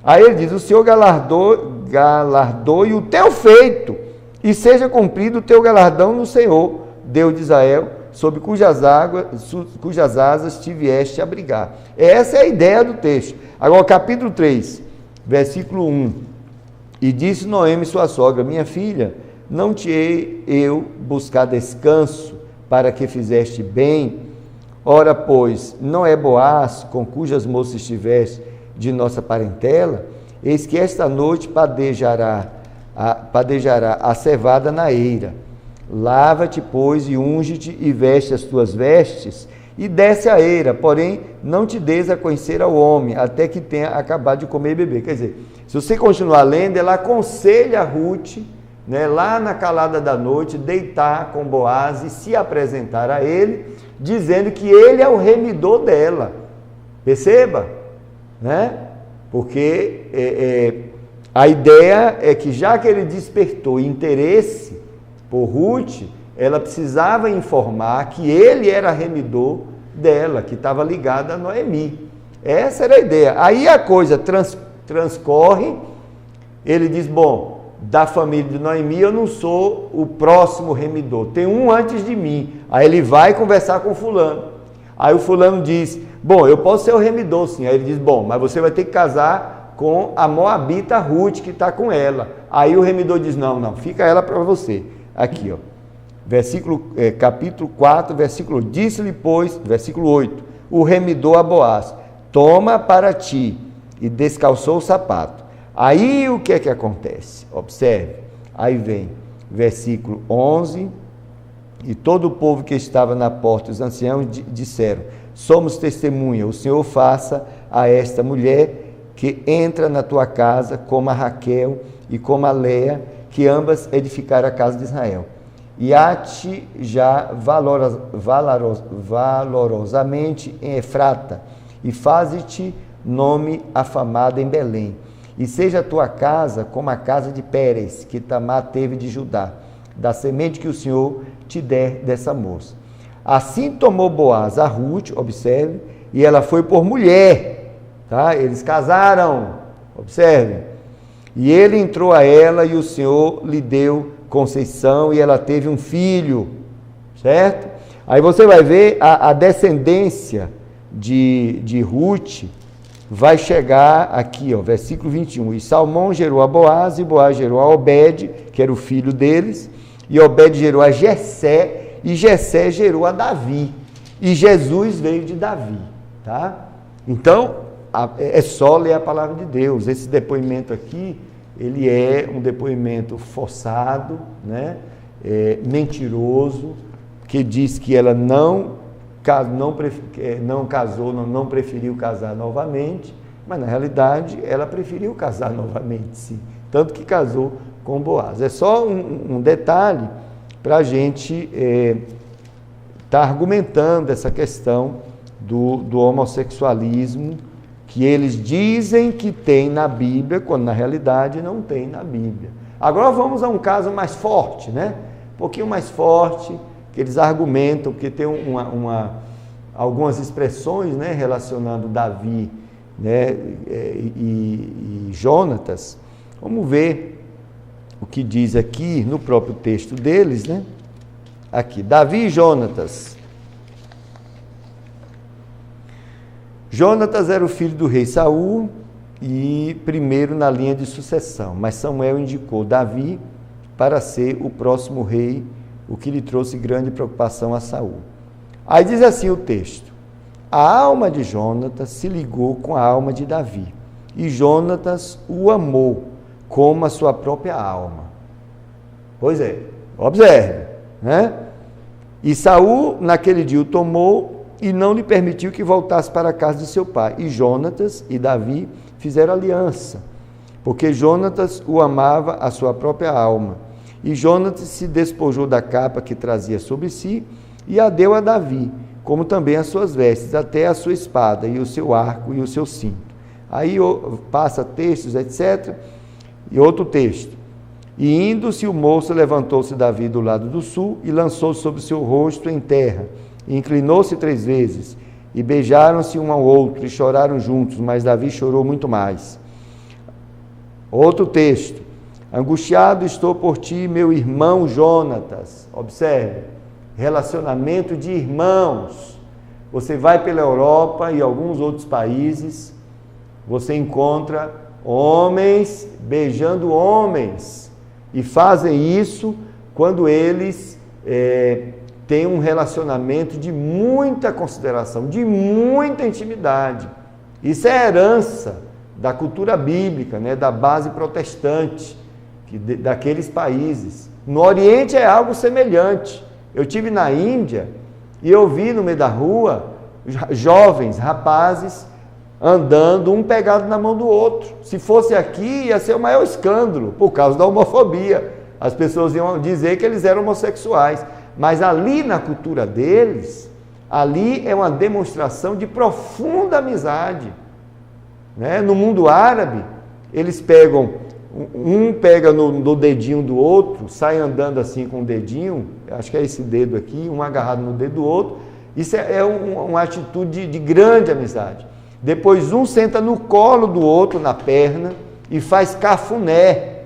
Aí ele diz: o Senhor galardoe o teu feito, e seja cumprido o teu galardão no Senhor, Deus de Israel, sob cujas asas te vieste abrigar. Essa é a ideia do texto. Agora, capítulo 3, versículo 1. E disse Noemi, sua sogra: minha filha, não te hei eu buscar descanso para que fizeste bem? Ora, pois, não é Boaz, com cujas moças estiveste de nossa parentela? Eis que esta noite padejará a cevada na eira. Lava-te, pois, e unge-te, e veste as tuas vestes, e desce a eira, porém não te des a conhecer ao homem, até que tenha acabado de comer e beber. Quer dizer, se você continuar lendo, ela aconselha a Ruth, né, lá na calada da noite, deitar com Boaz e se apresentar a ele, dizendo que ele é o remidor dela. Perceba? Né? Porque a ideia é que, já que ele despertou interesse por Ruth, ela precisava informar que ele era remidor dela, que estava ligado a Noemi. Essa era a ideia. Aí a coisa transcorre, ele diz: bom, da família de Noemi eu não sou o próximo remidor, tem um antes de mim. Aí ele vai conversar com o fulano. Aí o fulano diz: bom, eu posso ser o remidor sim. Aí ele diz: bom, mas você vai ter que casar com a moabita Ruth, que está com ela. Aí o remidor diz: não, fica ela para você. Aqui, ó, capítulo 4, versículo 8. Disse-lhe, pois, versículo 8, o remidor a Boaz: toma para ti, e descalçou o sapato. Aí o que é que acontece? Observe, aí vem versículo 11, e todo o povo que estava na porta, os anciãos, disseram: somos testemunha, o Senhor faça a esta mulher que entra na tua casa, como a Raquel e como a Leia, que ambas edificaram a casa de Israel. E há-te já valorosamente em Efrata, e faze-te nome afamado em Belém. E seja a tua casa como a casa de Pérez, que Tamar teve de Judá, da semente que o Senhor te der dessa moça. Assim tomou Boaz a Ruth, observe, e ela foi por mulher, tá? Eles casaram, observe. E ele entrou a ela, e o Senhor lhe deu conceição, e ela teve um filho, certo? Aí você vai ver a descendência de Ruth, vai chegar aqui, ó, versículo 21. E Salmão gerou a Boaz, e Boaz gerou a Obed, que era o filho deles, e Obed gerou a Jessé, e Jessé gerou a Davi, e Jesus veio de Davi, tá? Então, é só ler a palavra de Deus. Esse depoimento aqui, ele é um depoimento forçado, né? Mentiroso, que diz que ela não casou, não preferiu casar novamente, mas na realidade ela preferiu casar novamente, sim, tanto que casou com Boaz. É só um detalhe para a gente estar argumentando essa questão do homossexualismo, que eles dizem que tem na Bíblia, quando na realidade não tem na Bíblia. Agora vamos a um caso mais forte, né? Um pouquinho mais forte, que eles argumentam, porque tem algumas expressões, né, relacionando Davi, né, e Jonatas. Vamos ver o que diz aqui no próprio texto deles, né? Aqui, Davi e Jonatas. Jonatas era o filho do rei Saul e primeiro na linha de sucessão, mas Samuel indicou Davi para ser o próximo rei, o que lhe trouxe grande preocupação a Saul. Aí diz assim o texto: a alma de Jonatas se ligou com a alma de Davi, e Jonatas o amou como a sua própria alma. Pois é, observe, né? E Saul naquele dia o tomou e não lhe permitiu que voltasse para a casa de seu pai. E Jonatas e Davi fizeram aliança, porque Jonatas o amava a sua própria alma. E Jonatas se despojou da capa que trazia sobre si e a deu a Davi, como também as suas vestes, até a sua espada e o seu arco e o seu cinto. Aí passa textos, etc. E outro texto. E indo-se o moço, levantou-se Davi do lado do sul e lançou-se sobre o seu rosto em terra. E inclinou-se 3 vezes. E beijaram-se um ao outro e choraram juntos, mas Davi chorou muito mais. Outro texto. Angustiado estou por ti, meu irmão Jonatas. Observe, relacionamento de irmãos. Você vai pela Europa e alguns outros países, você encontra homens beijando homens, e fazem isso quando eles têm um relacionamento de muita consideração, de muita intimidade. Isso é herança da cultura bíblica, né, da base protestante, daqueles países. No Oriente é algo semelhante. Eu estive na Índia e eu vi no meio da rua jovens, rapazes, andando, um pegado na mão do outro. Se fosse aqui, ia ser o maior escândalo, por causa da homofobia. As pessoas iam dizer que eles eram homossexuais. Mas ali na cultura deles, ali é uma demonstração de profunda amizade. Né? No mundo árabe, eles pegam, um pega no dedinho do outro, sai andando assim com o dedinho, acho que é esse dedo aqui, um agarrado no dedo do outro. Isso é uma atitude de grande amizade. Depois um senta no colo do outro, na perna, e faz cafuné.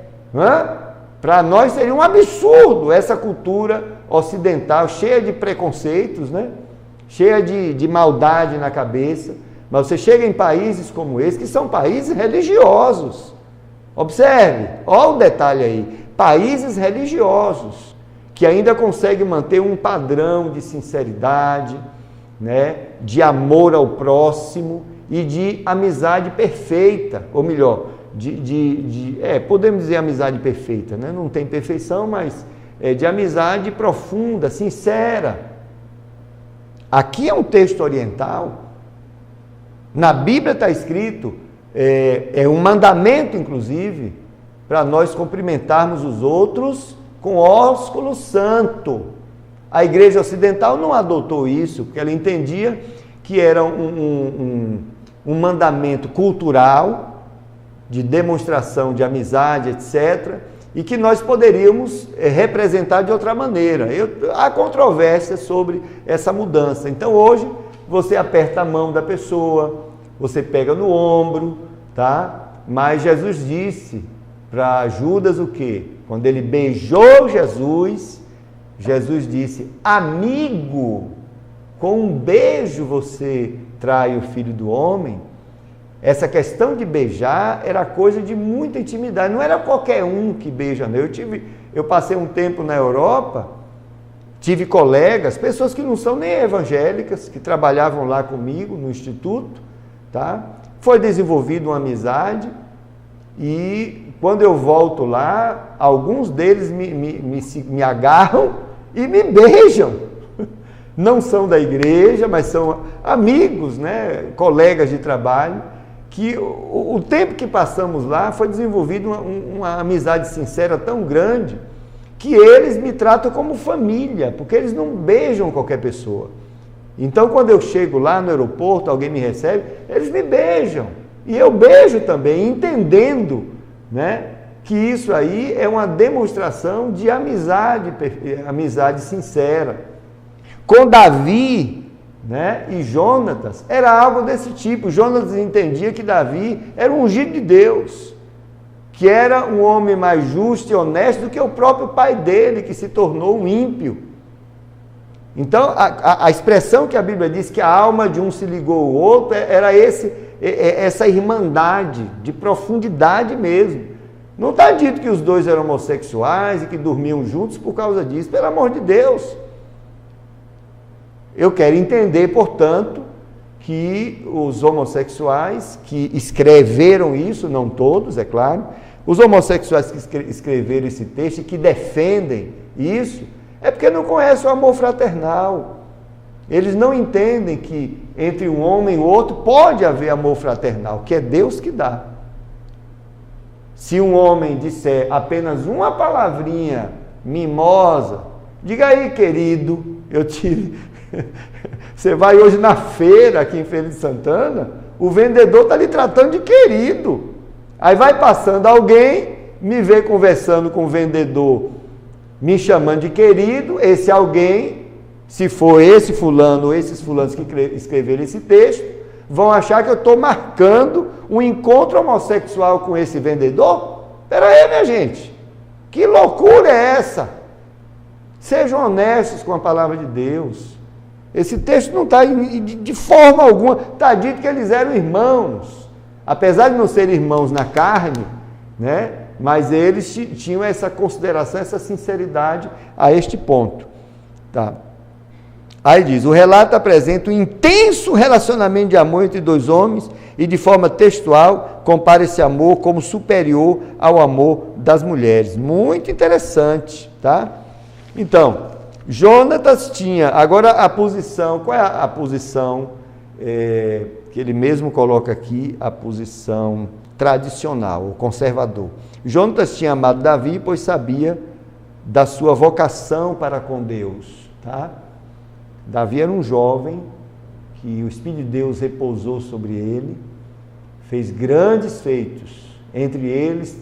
Para nós seria um absurdo essa cultura ocidental, cheia de preconceitos, né? Cheia de maldade na cabeça. Mas você chega em países como esse, que são países religiosos. Observe, olha o detalhe aí, países religiosos, que ainda conseguem manter um padrão de sinceridade, né, de amor ao próximo e de amizade perfeita, ou melhor, podemos dizer amizade perfeita, né? Não tem perfeição, mas de amizade profunda, sincera. Aqui é um texto oriental, na Bíblia está escrito, é um mandamento, inclusive, para nós cumprimentarmos os outros com ósculo santo. A igreja ocidental não adotou isso, porque ela entendia que era um mandamento cultural, de demonstração de amizade, etc., e que nós poderíamos representar de outra maneira. Há controvérsia sobre essa mudança. Então, hoje, você aperta a mão da pessoa, você pega no ombro, tá? Mas Jesus disse para Judas o quê? Quando ele beijou Jesus, Jesus disse: amigo, com um beijo você trai o Filho do Homem. Essa questão de beijar era coisa de muita intimidade, não era qualquer um que beija, não. Eu passei um tempo na Europa, tive colegas, pessoas que não são nem evangélicas, que trabalhavam lá comigo no instituto, tá? Foi desenvolvida uma amizade e quando eu volto lá, alguns deles me agarram e me beijam. Não são da igreja, mas são amigos, né? Colegas de trabalho, que o tempo que passamos lá foi desenvolvida uma amizade sincera tão grande que eles me tratam como família, porque eles não beijam qualquer pessoa. Então, quando eu chego lá no aeroporto, alguém me recebe, eles me beijam. E eu beijo também, entendendo, né, que isso aí é uma demonstração de amizade sincera. Com Davi, né, e Jonatas, era algo desse tipo. Jonatas entendia que Davi era um ungido de Deus, que era um homem mais justo e honesto do que o próprio pai dele, que se tornou um ímpio. Então, a expressão que a Bíblia diz que a alma de um se ligou ao outro, era essa irmandade, de profundidade mesmo. Não está dito que os dois eram homossexuais e que dormiam juntos por causa disso, pelo amor de Deus. Eu quero entender, portanto, que os homossexuais que escreveram isso, não todos, é claro, os homossexuais que escreveram esse texto e que defendem isso, é porque não conhecem o amor fraternal. Eles não entendem que entre um homem e o outro pode haver amor fraternal, que é Deus que dá. Se um homem disser apenas uma palavrinha mimosa, diga aí, querido, eu tive... Você vai hoje na feira aqui em Feira de Santana, o vendedor está lhe tratando de querido. Aí vai passando alguém, me vê conversando com o vendedor, me chamando de querido, esse alguém, se for esse fulano ou esses fulanos que escreveram esse texto, vão achar que eu estou marcando um encontro homossexual com esse vendedor? Espera aí, minha gente, que loucura é essa? Sejam honestos com a palavra de Deus. Esse texto não está de forma alguma, está dito que eles eram irmãos, apesar de não serem irmãos na carne, né? Mas eles tinham essa consideração, essa sinceridade a este ponto. Tá? Aí diz, o relato apresenta um intenso relacionamento de amor entre dois homens e de forma textual compara esse amor como superior ao amor das mulheres. Muito interessante, tá? Então, Jonatas tinha, agora a posição, qual é a posição que ele mesmo coloca aqui, a posição tradicional, o conservador. Jonatas tinha amado Davi, pois sabia da sua vocação para com Deus, tá? Davi era um jovem que o Espírito de Deus repousou sobre ele, fez grandes feitos, entre eles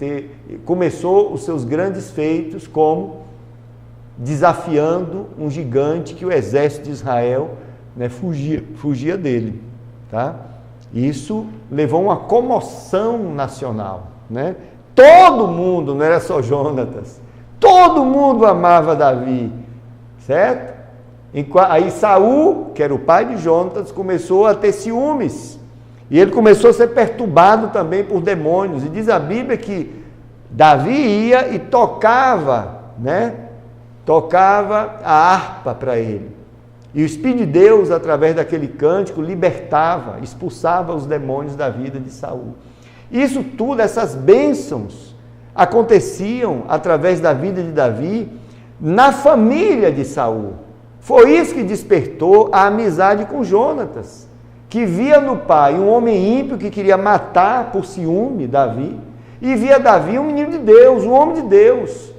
começou os seus grandes feitos como desafiando um gigante que o exército de Israel, né, fugia dele, tá? Isso levou a uma comoção nacional, né? Todo mundo, não era só Jonatas, todo mundo amava Davi, certo? Aí Saul, que era o pai de Jonatas, começou a ter ciúmes, e ele começou a ser perturbado também por demônios, e diz a Bíblia que Davi ia e tocava, né? Tocava a harpa para ele, e o Espírito de Deus, através daquele cântico, libertava, expulsava os demônios da vida de Saul. Isso tudo, essas bênçãos, aconteciam através da vida de Davi, na família de Saul. Foi isso que despertou a amizade com Jonatas, que via no pai um homem ímpio que queria matar por ciúme Davi, e via Davi um menino de Deus, um homem de Deus.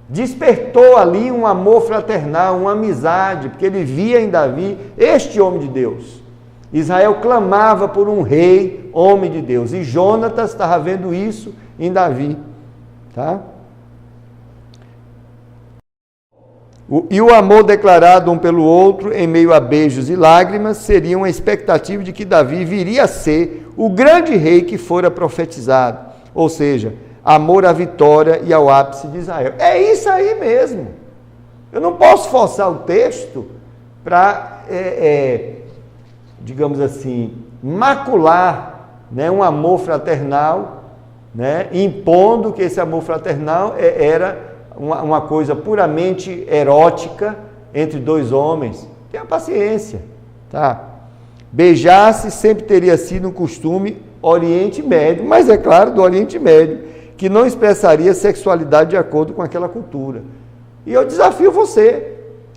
Despertou ali um amor fraternal, uma amizade, porque ele via em Davi este homem de Deus. Israel clamava por um rei, homem de Deus, e Jonatas estava vendo isso em Davi, tá? E o amor declarado um pelo outro, em meio a beijos e lágrimas, seria uma expectativa de que Davi viria a ser o grande rei que fora profetizado, ou seja, amor à vitória e ao ápice de Israel. É isso aí mesmo. Eu não posso forçar o texto para, digamos assim, macular, né, um amor fraternal, né, impondo que esse amor fraternal era uma coisa puramente erótica entre dois homens. Tenha paciência, tá? Beijar-se sempre teria sido um costume Oriente Médio, mas é claro, do Oriente Médio, que não expressaria sexualidade de acordo com aquela cultura. E eu desafio você,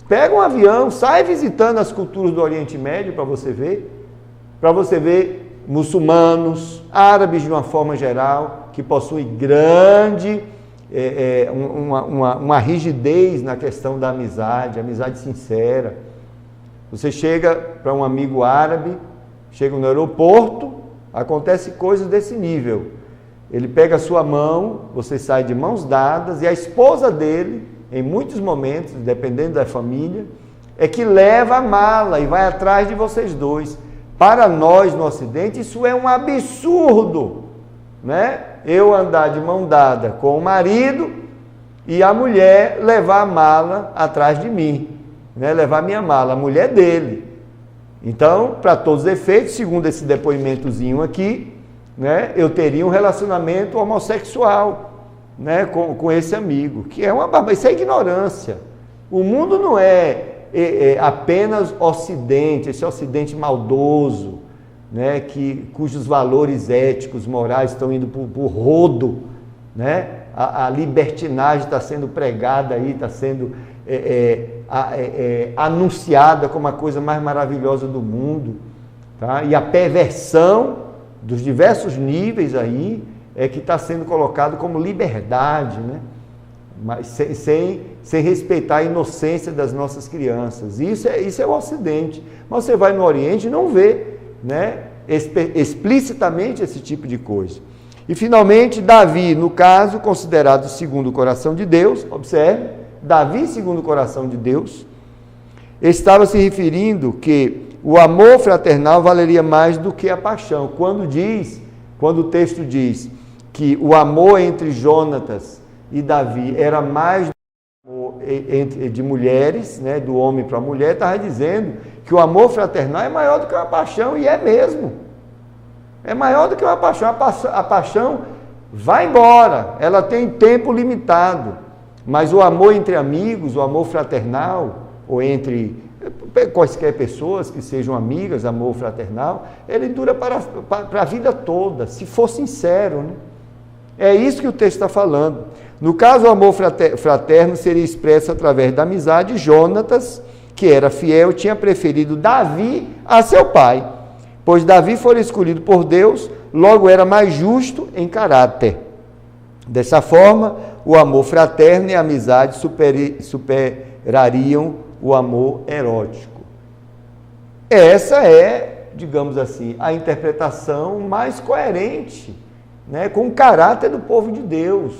pega um avião, sai visitando as culturas do Oriente Médio para você ver muçulmanos, árabes de uma forma geral, que possuem grande, uma rigidez na questão da amizade sincera. Você chega para um amigo árabe, chega no aeroporto, acontece coisas desse nível. Ele pega a sua mão, você sai de mãos dadas, e a esposa dele, em muitos momentos, dependendo da família, é que leva a mala e vai atrás de vocês dois. Para nós no Ocidente, isso é um absurdo, né? Eu andar de mão dada com o marido e a mulher levar a mala atrás de mim, né? Levar minha mala, a mulher dele. Então, para todos os efeitos, segundo esse depoimentozinho aqui, né, eu teria um relacionamento homossexual, né, com esse amigo, que é uma barbaridade. Isso é ignorância. O mundo não é apenas Ocidente, esse Ocidente maldoso, né, cujos valores éticos, morais estão indo por rodo, né? A libertinagem está sendo pregada aí, está sendo anunciada como a coisa mais maravilhosa do mundo, tá? E a perversão dos diversos níveis aí é que está sendo colocado como liberdade, né? Mas sem respeitar a inocência das nossas crianças. Isso é o Ocidente. Mas você vai no Oriente e não vê, né, explicitamente esse tipo de coisa. E finalmente, Davi, no caso, considerado segundo o coração de Deus, observe, Davi, segundo o coração de Deus, estava se referindo que o amor fraternal valeria mais do que a paixão. Quando o texto diz que o amor entre Jonatas e Davi era mais de mulheres, né, do homem para a mulher, estava dizendo que o amor fraternal é maior do que uma paixão, e é mesmo. É maior do que uma paixão. A paixão vai embora, ela tem tempo limitado, mas o amor entre amigos, o amor fraternal, ou entre quaisquer pessoas que sejam amigas, amor fraternal, ele dura para a vida toda, se for sincero, né? É isso que o texto está falando. No caso, o amor fraterno seria expresso através da amizade. Jonatas, que era fiel, tinha preferido Davi a seu pai, pois Davi fora escolhido por Deus, logo era mais justo em caráter. Dessa forma, o amor fraterno e a amizade superariam o amor erótico. Essa é, digamos assim, a interpretação mais coerente, né, com o caráter do povo de Deus,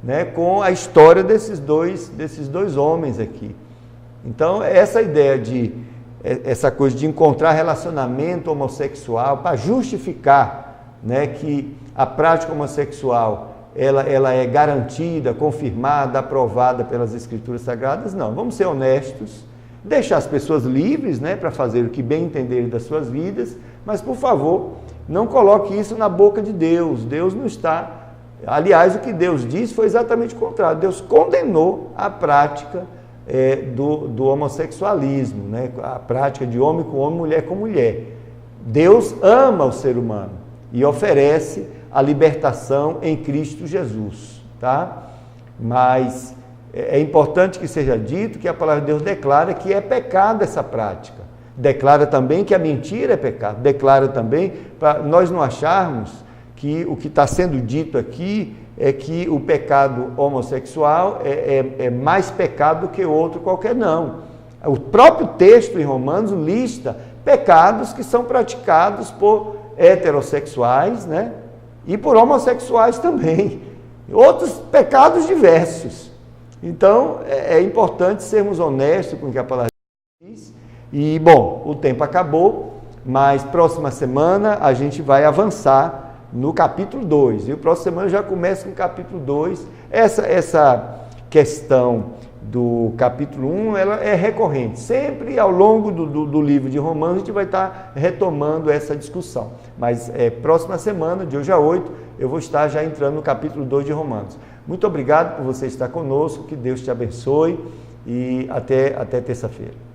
né, com a história desses dois homens aqui. Então, essa ideia essa coisa de encontrar relacionamento homossexual para justificar, né, que a prática homossexual ela é garantida, confirmada, aprovada pelas Escrituras Sagradas, não. Vamos ser honestos, deixar as pessoas livres, né, para fazer o que bem entenderem das suas vidas, mas, por favor, não coloque isso na boca de Deus. Deus não está... Aliás, o que Deus disse foi exatamente o contrário. Deus condenou a prática do homossexualismo, né? A prática de homem com homem, mulher com mulher. Deus ama o ser humano e oferece a libertação em Cristo Jesus, tá? Mas é importante que seja dito que a palavra de Deus declara que é pecado essa prática. Declara também que a mentira é pecado. Declara também, para nós não acharmos que o que está sendo dito aqui é que o pecado homossexual é mais pecado do que outro qualquer, não. O próprio texto em Romanos lista pecados que são praticados por heterossexuais, né? E por homossexuais também. Outros pecados diversos. Então, é importante sermos honestos com o que a palavra diz. E, bom, o tempo acabou, mas próxima semana a gente vai avançar no capítulo 2. E o próximo semana já começa com o capítulo 2. Essa questão do capítulo 1, ela é recorrente. Sempre ao longo do livro de Romanos a gente vai estar retomando essa discussão. Mas próxima semana, de hoje a 8, eu vou estar já entrando no capítulo 2 de Romanos. Muito obrigado por você estar conosco, que Deus te abençoe e até terça-feira.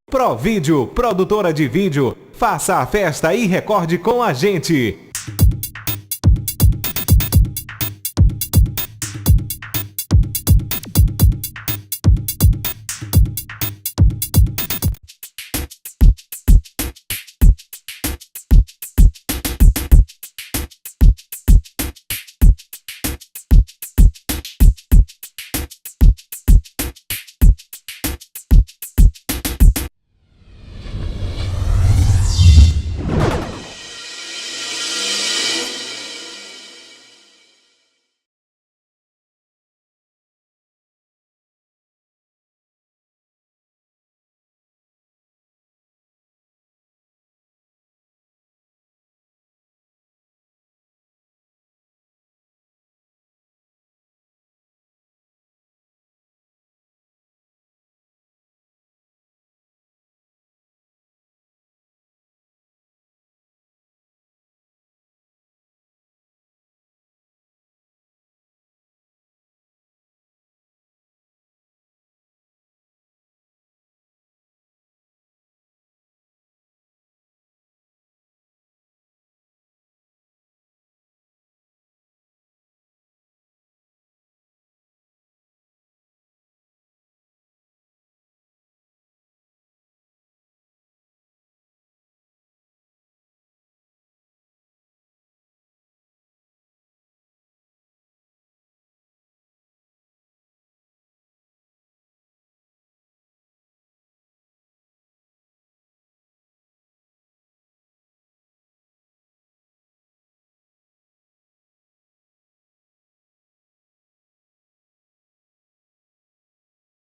Provídeo, produtora de vídeo, faça a festa e recorde com a gente.